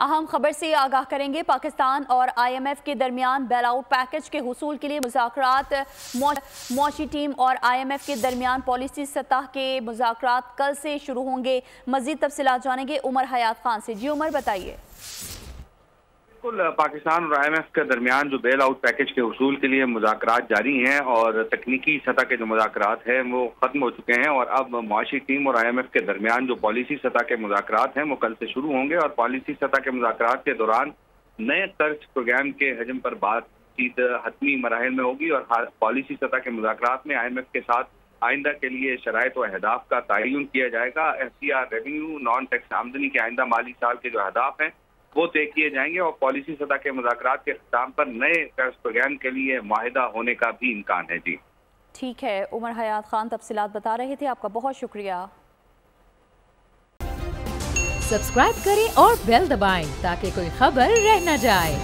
اہم خبر سے آگاہ کریں گے۔ پاکستان اور آئی ایم ایف کے درمیان بیل آؤٹ پیکج کے حصول کے لیے مذاکرات۔ معاشی ٹیم اور آئی ایم ایف کے درمیان پالیسی سطح کے مذاکرات کل سے شروع ہوں گے۔ مزید تفصیلات جانیں گے عمر حیات خان سے۔ جی عمر بتائیے۔ بالکل، پاکستان اور آئی ایم ایف کے درمیان جو بیل آؤٹ پیکج کے حصول کے لیے مذاکرات جاری ہیں اور تکنیکی سطح کے جو مذاکرات ہیں وہ ختم ہو چکے ہیں، اور اب معاشی ٹیم اور آئی ایم ایف کے درمیان جو پالیسی سطح کے مذاکرات ہیں وہ کل سے شروع ہوں گے، اور پالیسی سطح کے مذاکرات کے دوران نئے قرض پروگرام کے حجم پر بات چیت حتمی مراحل میں ہوگی، اور پالیسی سطح کے مذاکرات میں آئی ایم ایف کے ساتھ آئندہ کے لیے شرائط و اہداف کا تعین کیا جائے گا۔ F C R revenue non tax آمدنی کے آئندہ مالی سال کے جو اہداف ہیں وہ طے کیے جائیں گے، اور پالیسی سطح کے مذاکرات کے اختتام پر نئے قرض پروگرام کے لیے معاہدہ ہونے کا بھی امکان ہے۔ جی ٹھیک ہے، عمر حیات خان تفصیلات بتا رہے تھے، آپ کا بہت شکریہ۔ سبسکرائب کریں اور بیل دبائیں تاکہ کوئی خبر رہ نہ جائے۔